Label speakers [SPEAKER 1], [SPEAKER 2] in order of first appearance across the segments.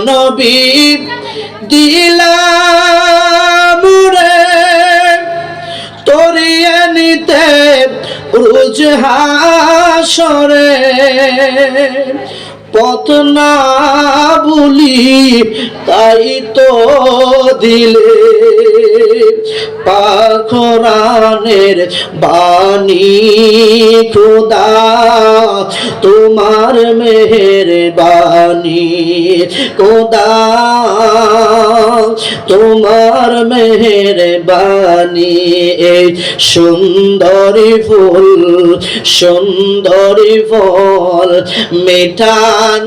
[SPEAKER 1] নবী দিলাম রে তরিয়ে নিতে রোজ হাসরে পথ না ভুলি তাই তো দিলে পাখরানের বাণী খোদা তোমার মেহেরবানি খোদা তোমার মেহেরবানি এই সুন্দরী ফল মিঠা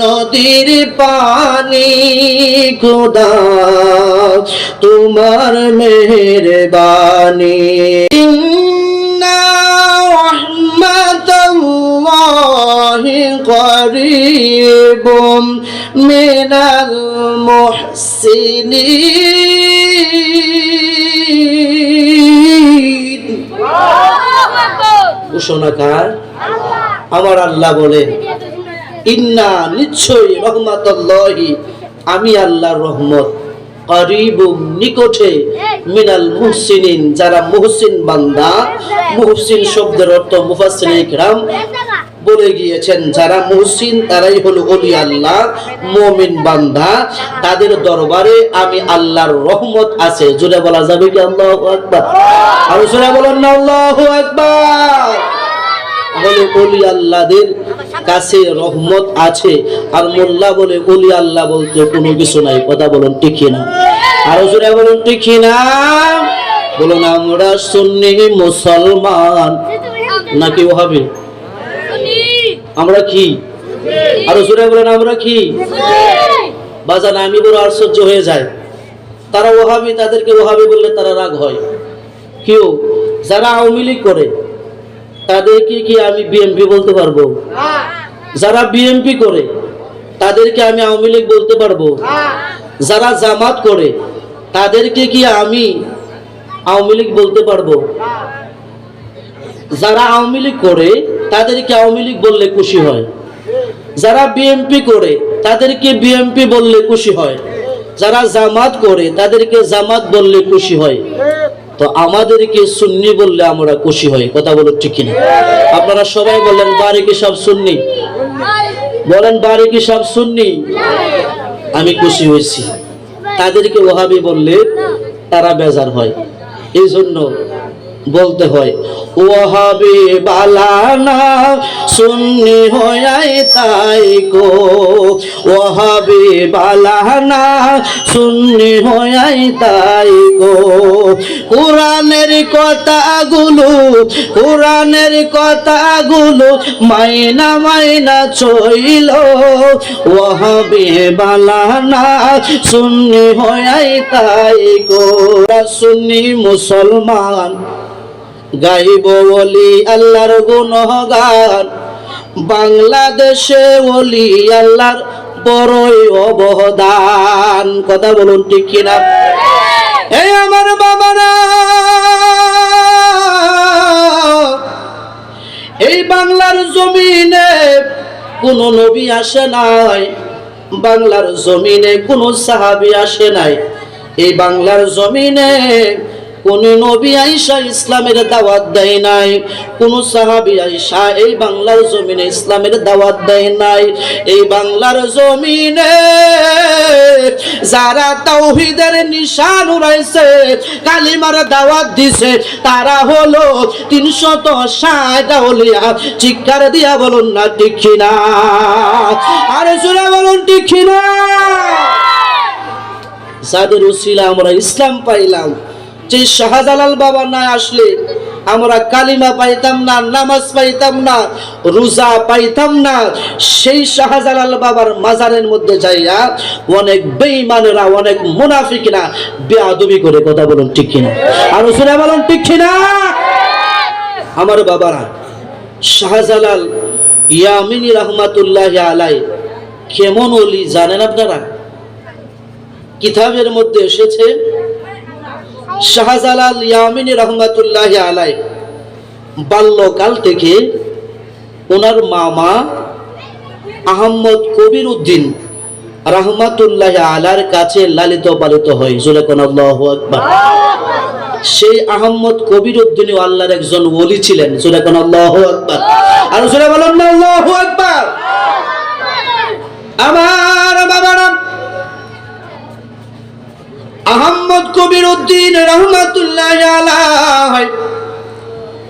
[SPEAKER 1] নদীর পানি খোদা তোমার মেহেরবানি ইন্না রাহমাতাল্লাহি করিবুম মিনাল মুহসিনিন। ঘোষণাকার আমার আল্লাহ বলেন ইন্না নিশ্চয়ই রহমাতুল্লাহি আমি আল্লাহর রহমত করিবুম নিকটে মিনাল মুহসিনিন যারা মুহসিন বান্দা। মুহসিন শব্দের অর্থ মুফাসসিরিনে কিরাম বলে গিয়েছেন যারা মুহসিন তারাই হলো ওলি আল্লাহ মুমিন বান্দা, তাদের দরবারে আমি আল্লাহর রহমত আছে। জোরে বলা যাবে কি আল্লাহু আকবার? আর জোরে বলেন না আল্লাহু আকবার। বলে ওলি আল্লাহদের কাছে রহমত আছে, আর মোল্লা বলে ওলি আল্লাহ বলতে কোনো কিছু নাই। কথা বলুন ঠিক না? আর জোরে বলুন ঠিক না? বলুন আমরা সুন্নি মুসলমান নাকি ওহাবি? আমরা কি? আর জোরে বলেন আমরা কি? বাজান আমি বড় আশ্চর্য হয়ে যায়, তারা ওহাবি, তাদেরকে ওহাবি বললে তারা রাগ হয়। কেউ যারা আওয়ামী লীগ করে তাদেরকে কি আমি বিএনপি বলতে পারবো? যারা বিএনপি করে তাদেরকে আমি আওয়ামী লীগ বলতে পারবো? যারা জামাত করে তাদেরকে কি আমি আওয়ামী লীগ বলতে পারবো? যারা আওয়ামী লীগ করে তাদেরকে আওয়ামী লীগ বললে খুশি হয়, যারা বিএনপি করে তাদেরকে বিএনপি বললে খুশি হয়, যারা জামাত করে তাদেরকে জামাত বললে খুশি হয়। তো আমাদেরকে সুন্নি বললে আমরা খুশি হই। কথা বলো ঠিক কিনা? আপনারা সবাই বলেন বাড়ি কি সব সুন্নি? বলেন বাড়ি কি সব সুন্নি? আমি খুশি হয়েছি। তাদেরকে ওহাবি বললে তারা বেজার হয়, এই জন্য বলতে হয় ওহাবি বালানা সুন্নি হয়াই তাই গো, ওহাবি বালানা সুন্নি হয়াই তাই গো। কোরআনের কথাগুলো মাইনা মাইনা চইল, ওহাবি বালানা সুন্নি হয়াই তাই গো। সুন্নি মুসলমান গাইব ওলি আল্লাহর গুণগান, বাংলাদেশে ওলি আল্লাহর বড়ই অবদান। কথা বলুন ঠিক কিনা? এই আমার বাবারা, এই বাংলার জমিনে কোন নবী আসে নাই, বাংলার জমিনে কোন সাহাবী আসে নাই, এই বাংলার জমিনে কোন নবী আইসা ইসলামের দাওয়াত দেয় নাই, কোন সাহাবী আইসা এই বাংলার জমিনে ইসলামের দাওয়াত দেয় নাই। এই বাংলার জমিনে যারা তাওহীদের নিশান উড়াইছে, কালিমার দাওয়াত দিছে, তারা হলো 360 আউলিয়া। চিৎকার দিয়া বলুন না ঠিক কিনা? আরে জোরে বলুন ঠিক কিনা? যাদের উসিলা আমরা ইসলাম পাইলাম, যে শাহজালাল বাবা না আসলে আমরা কালিমা পাইতাম না, নামাজ পাইতাম না, রোজা পাইতাম না। সেই শাহজালাল বাবার মাজারের মধ্যে যাইয়া অনেক বেঈমানেরা, অনেক মুনাফিকরা বেয়াদবি করে। কথা বলুন ঠিক কিনা? আর জোরে বলুন ঠিক কিনা? আমার বাবারা, শাহজালাল ইয়ামিনী রহমাতুল্লাহি আলাইহি কেমন ওলি জানেন আপনারা? কিতাবের মধ্যে এসেছে শাহজালাল ইয়ামিনী রহমাতুল্লাহি আলাইহি বাল্যকাল থেকে ওনার মামা আহমদ কবির উদ্দিন রাহমাতুল্লাহ আলার কাছে লালিত পালিত হয়। জোরে কোন আল্লাহু আকবার। সেই আহমদ কবির উদ্দিন আল্লাহর একজন ওলি ছিলেন। জোরে কোন আল্লাহু আকবার। আর জোরে বলেন না আল্লাহু আকবার। আমার বাবারা, আহমদ কবির উদ্দিন রহমাতুল্লাহ আলাইহি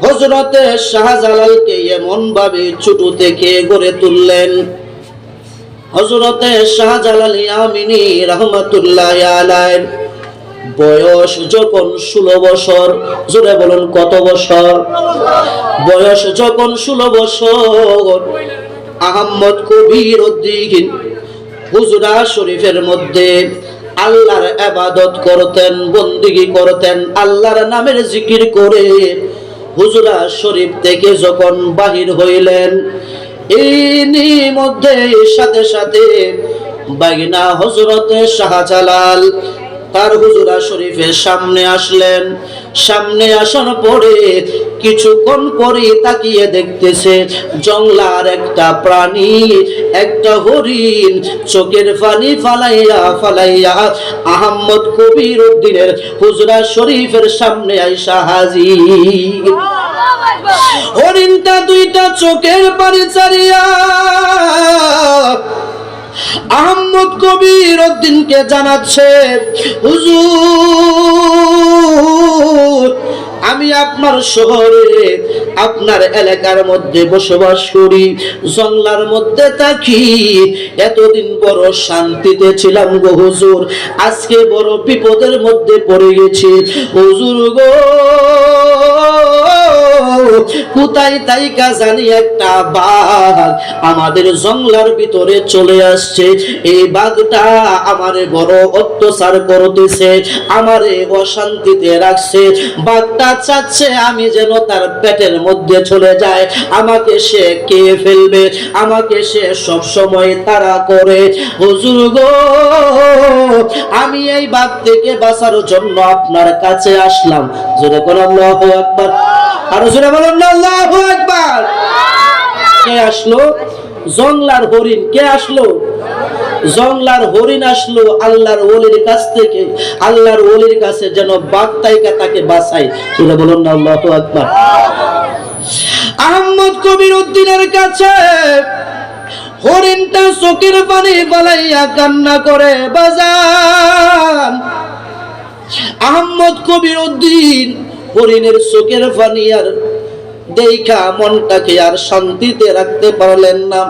[SPEAKER 1] হযরতে শাহজালালকে এমন ভাবে ছোট থেকে গড়ে তুললেন। হযরতে শাহজালাল ইয়ামিনী রহমাতুল্লাহ আলাইহি বয়স যখন 16 বছর, জোরে বলুন কত বছর? বয়স যখন 16 বছর, আহমদ কবির উদ্দিন হুজরা শরীফের মধ্যে আল্লাহর ইবাদত করতেন, বন্দেগী করতেন, আল্লাহর নামের জিকির করে হুজরা শরীফ থেকে যখন বাহির হইলেন, এরই মধ্যে সাথে সাথে বাগিনা হযরতে শাহজালাল তার হুজরা শরীফের সামনে আসলেন। সামনে আসার পরে কিছুক্ষণ পরে তাকিয়ে দেখতেছে জঙ্গলার একটা প্রাণী, একটা হরিণ চোখের পানি ফালাইয়া ফালাইয়া আহমদ কবির উদ্দিনের হুজরা শরীফের সামনে আইসা হাজির। হরিণটা দুইটা চোখের পানি ছাড়িয়া আহমদ কবির উদ্দিনকে জানাচ্ছে, হুজুর আমি আপনার শহরে আপনার এলাকার মধ্যে বসবাস করি, জঙ্গলার মধ্যে থাকি, এতদিন বড় শান্তিতে ছিলাম গো হুজুর, আজকে বড় বিপদের মধ্যে পড়ে গেছি হুজুর গো। কোথায় তাইকা জানি একটা বাঘ আমাদের জঙ্গলার ভিতরে চলে আসছে। এই বাঘটা আমারে বড় অত্যাচার করতেছে, আমারে অশান্তিতে রাখছে। বাঘটা চাচ্ছে আমি যেন তার পেটের মধ্যে চলে যায়, আমাকে সে খেয়ে ফেলবে, আমাকে সে সব সময় তাড়া করে। হুজুর গো আমি এই বাঘ থেকে বাঁচার জন্য আপনার কাছে আসলাম। জোরে বলেন আল্লাহু আকবার। আর জোরে বলেন আল্লাহু আকবার। কে আসলো? জঙ্গলার হরিণ। কে আসলো? জঙ্গলার হরিণ আসলো আল্লাহর ওলির কাছ থেকে। আল্লাহর ওলির কাছে যেন বাঘ তাইকা তাকে বাঁচায়। জোরে বলেন আল্লাহু আকবার। আহমদ কবির উদ্দিনের কাছে হরিণটা চোখের পানি ফালাইয়া কান্না করে, বাজান আহমদ কবির উদ্দিন হরিণের চোখের পানি আর দেখা মনটাকে আর শান্তিতে রাখতে পারলেন না।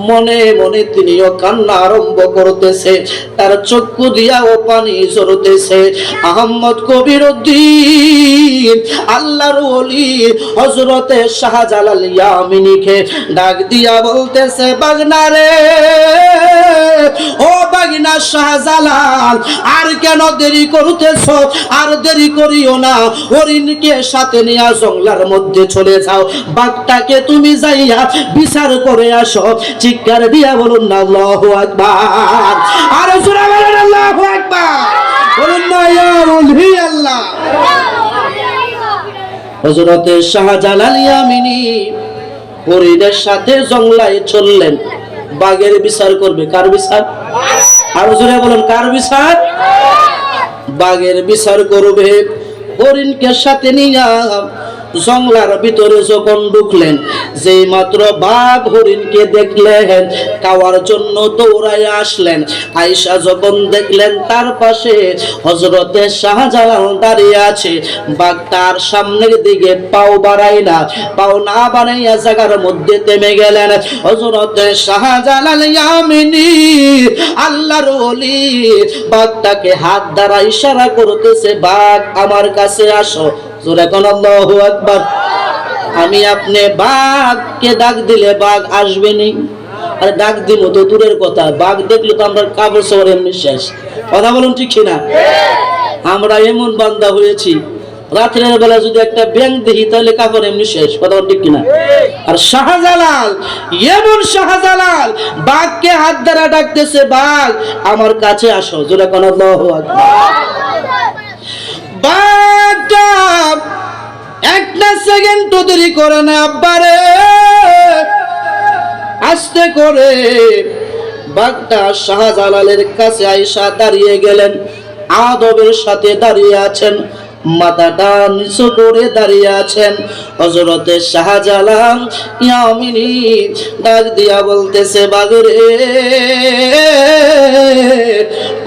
[SPEAKER 1] মনে মনে তিনিও কান্না আরম্ভ করতেছে, তার চক্ষু দিয়াও পানি ঝরতেছে। আহমদ কবির উদ্দিন আল্লাহর ওলি হযরতে শাহজালাল ইয়ামিনীকে ডাক দিয়া বলতেছে, বাগনা রে, ও বাগনা শাহজালাল, আর কেন দেরি করতেছো? আর দেরি করিও না, হরিণকে সাথে নিয়ে জঙ্গলার মধ্যে চলে যাও, বাঘটাকে তুমি যাইয়া বিচার করে আসো। চিৎকার দিয়া বলুন না আল্লাহু আকবার। আর জোরে বলুন আল্লাহু আকবার। বলুন না ইয়া ওলি আল্লাহ। হযরতে শাহজালাল ইয়ামিনী হরিণের সাথে জঙ্গলায় চললেন, বাঘের বিচার করবে। কার বিচার? আর জোরে বলুন কার বিচার? বাঘের বিচার করবে। হরিণকে সাথে নিয়ে জঙ্গলার ভিতরে যখন ঢুকলেন, যেই মাত্র বাঘ হরিণকে দেখলেন, খাওয়ার জন্য দৌড়ায় আসলেন। আয়েশা যখন দেখলেন তার পাশে হযরতে শাহজালাল দাঁড়িয়ে আছে, বাঘ তার সামনের দিকে পাও বাড়ায় না, পাও না বাড়াইয়া জায়গার মধ্যে থেমে গেলেন। হযরতে শাহজালাল ইয়ামিনী আল্লাহর ওলি বাঘটাকে হাত দ্বারা ইশারা করতেছে, বাঘ আমার কাছে আসো। জোরে কোন আল্লাহু আকবার। আমি আপনি বাঘকে ডাক দিলে বাঘ আসবে নি? আরে ডাক দিব তো দূরের কথা, বাঘ দেখলে তো আমরা কাপড় চোপড় এমনি শেষ। কথা বলুন ঠিক কিনা? আমরা এমন বান্দা হয়েছি, রাতের বেলা যদি একটা ব্যাং দেখি তাহলে কাপড় এমনি শেষ। কথা বলুন ঠিক কিনা? আর শাহজালাল, এমন শাহজালাল বাঘকে হাত দ্বারা ডাকতেছে, বাঘ আমার কাছে আসো। জোরে কোন আল্লাহু আকবার। বাঘটা একটা সেকেন্ড দেরি করে না, আব্বারে আস্তে করে বাঘটা শাহজালালের কাছে আয়েশা দাঁড়িয়ে গেলেন, আদবের সাথে দাঁড়িয়ে আছেন, মাথাটা নিচু করে দাঁড়িয়ে আছেন। হযরতে শাহজালাল ইয়ামিনী ডাক দিয়া বলতেছে, বাঘরে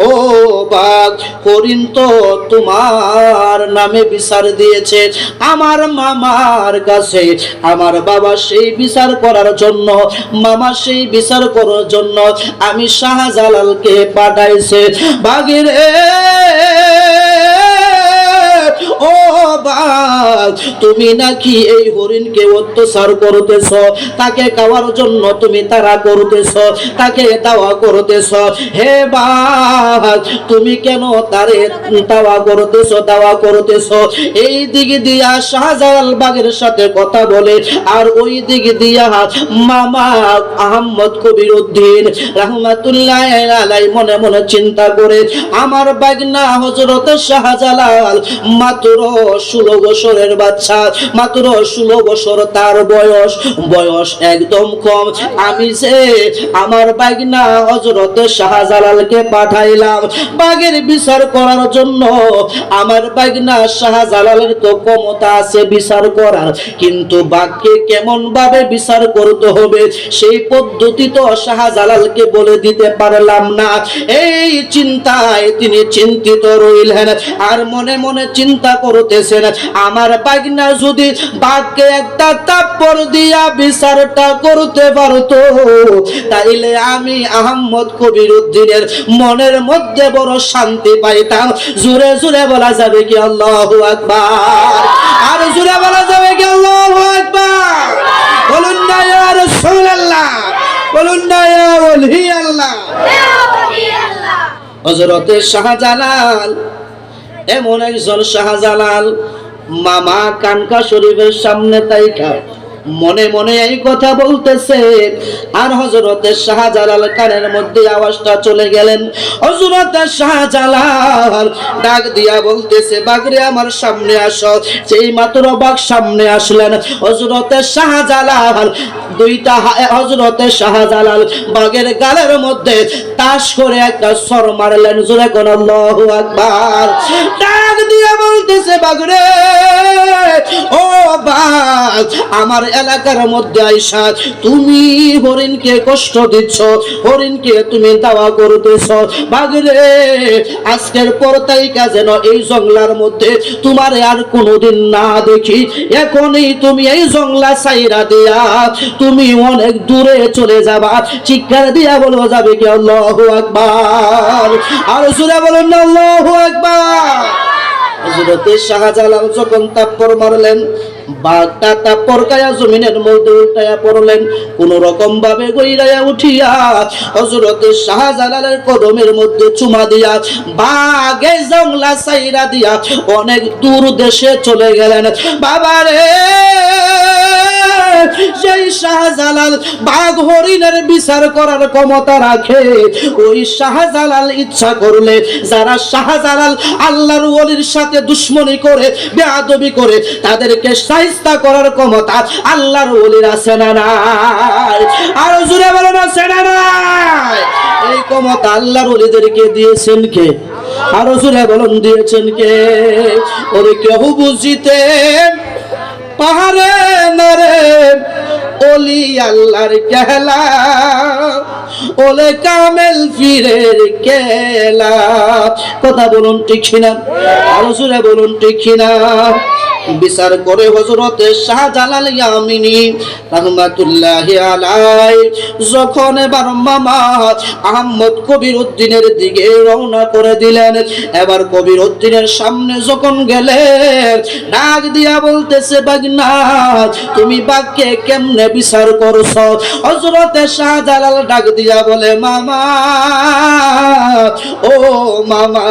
[SPEAKER 1] ও বাঘ, হরিণ তো তোমার নামে বিচার দিয়েছে আমার মামার কাছে। আমার বাবা সেই বিচার করার জন্য, মামা সেই বিচার করার জন্য আমি শাহজালালকে পাঠাইছে। বাঘরে ও বাঘ, তুমি নাকি এই হরিণকে অত্যাচার করতেছ, তাকে খাওয়ার জন্য তুমি তাড়া করতেছ, তাকে দাওয়া করতেছ। হে বাঘ, তুমি কেন তারে দাওয়া করতেছ? এই দিকে দিয়া শাহজালাল বাঘের সাথে কথা বলে, আর ওই দিকে দিয়া মামা আহমদ কবির উদ্দিন রাহমাতুল্লাহ আলাইহি মনে মনে চিন্তা করে, আমার বাগনা হযরত শাহজালাল মাত্র 16 বছরের বাচ্চা, মাত্র 16 বছর তার বয়স একদম কম। আমি যে আমার বাগনা হযরত শাহজালালকে পাঠাইলাম বাঘের বিচার করার জন্য। আমার বাগনা শাহজালালের তো ক্ষমতা আছে বিচার করার, কিন্তু বাঘকে কেমন ভাবে বিচার করতে হবে সেই পদ্ধতি তো শাহজালালকে বলে দিতে পারলাম না। এই চিন্তায় তিনি চিন্তিত রইলেন, আর মনে মনে চিন্তা করতেছেন, আমার বাগনা যদি বাঘকে একটা থাপ্পড় দিয়া বিচারটা করতে পারতো, তাইলে আমি আহমদ কবির উদ্দিনের মনের মধ্যে বড় শান্তি পাইতাম। জোরে জোরে বলা যাবে কি আল্লাহু আকবার? আর জোরে বলা যাবে কি আল্লাহু আকবার? বলুন না ইয়া রাসূলুল্লাহ, বলুন না ইয়া ওলি আল্লাহ। হযরতে শাহজালাল এমন একজন শাহজালাল, মামা কানকা শরীফের সামনে তাইকা মনে মনে এই কথা বলতেছে, আর হযরতে শাহজালাল কানের মধ্যে আওয়াজটা চলে গেলেন। হযরতে শাহজালাল ডাক দিয়া বলতেছে, বাঘরে আমার সামনে আসো। যেই মাত্র বাঘ সামনে আসলেন, হযরতে শাহজালাল হযরতে শাহজালাল বাঘের গালের মধ্যে তাস করে একটা সর মারলেন। জোরে কোন আল্লাহু আকবার। ডাক দিয়া বলতেছে, বাঘরে ও বাঘ, আমার এলাকার মধ্যে আইসা তুমি হরিণকে কষ্ট দিচ্ছ, হরিণকে তুমি দাওয়া করতেছ। বাঘরে আজকের পর তাইকা যেন এই জঙ্গলার মধ্যে তোমার আর কোনোদিন না দেখি। এখনই তুমি এই জঙ্গলা ছাইরা দিয়া তুমি অনেক দূরে চলে যাবা। চিৎকার দিয়া বলবো যাবে কি আল্লাহু আকবার? আর জোরে বলুন না আল্লাহু আকবার। হযরতে শাহজালাল যখন থাপ্পড় মারলেন, বাঘটা থাপ্পড় খায়া জমিনের মধ্যে উল্টায়া পড়লেন। কোন রকম ভাবে গইরায়া উঠিয়া হযরতে শাহজালালের কদমের মধ্যে চুমা দিয়া বাঘে জংলা ছাইরা দিয়া অনেক দূর দেশে চলে গেলেন। বাবারে, সেই শাহজালাল বাঘ হরিণের বিচার করার ক্ষমতা রাখে, ওই শাহজালাল ইচ্ছা করলে যারা শাহজালাল আল্লাহর ওলির সাথে দুশমনি করে বেয়াদবি করে তাদেরকে শায়েস্তা করার ক্ষমতা আল্লাহর ওলির আছে না নাই? আর জোরে বলেন আছে না নাই? এই ক্ষমতা আল্লাহর ওলিদেরকে দিয়েছেন কে? আর জোরে বলেন দিয়েছেন কে? ওরে কেউ বুঝিতে পাহাড়ে নরে ওলি আল্লাহর কেলা, ওলে কামেল ফিরের কেলা। কথা বলুন ঠিক না? আরো জোরে বলুন ঠিক না? বিচার করে হযরতে শাহজালাল ইয়ামিনী রাহমাতুল্লাহি আলাইহি যখন এবার মামা আহমদ কবির উদ্দিনের দিকে রওনা করে দিলেন, এবার কবির উদ্দিনের সামনে যখন গেলেন, ডাক দিয়া বলতেছে, বাগনা তুমি বাঘকে কেমনে বিচার করছো? হযরতে শাহজালাল ডাক দিয়া বলে, মামা ও মামা,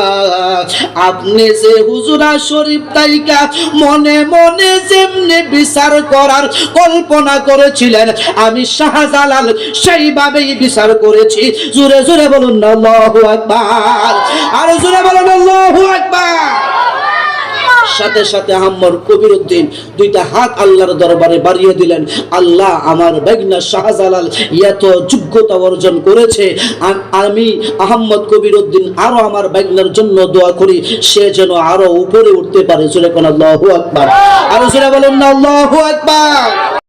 [SPEAKER 1] আপনি যে হুজুরা শরীফ তাইকা মনে মনে যেমনি বিচার করার কল্পনা করেছিলেন, আমি শাহজালাল সেইভাবেই বিচার করেছি। জোরে জোরে বলুন আল্লাহু আকবার। আর জোরে বলুন আল্লাহু আকবার। সাথে সাথে আহম্মদ কবির উদ্দিন দুইটা হাত আল্লাহর দরবারে বাড়িয়ে দিলেন, আল্লাহ আমার বেগনা শাহজালাল এত যোগ্যতা অর্জন করেছে, আমি আহম্মদ কবির উদ্দিন আরো আমার বেগনার জন্য দোয়া করি, সে যেন আরো উপরে উঠতে পারে। জোরে কোন আল্লাহু আকবার, আরো জোরে বলেন না আল্লাহু আকবার।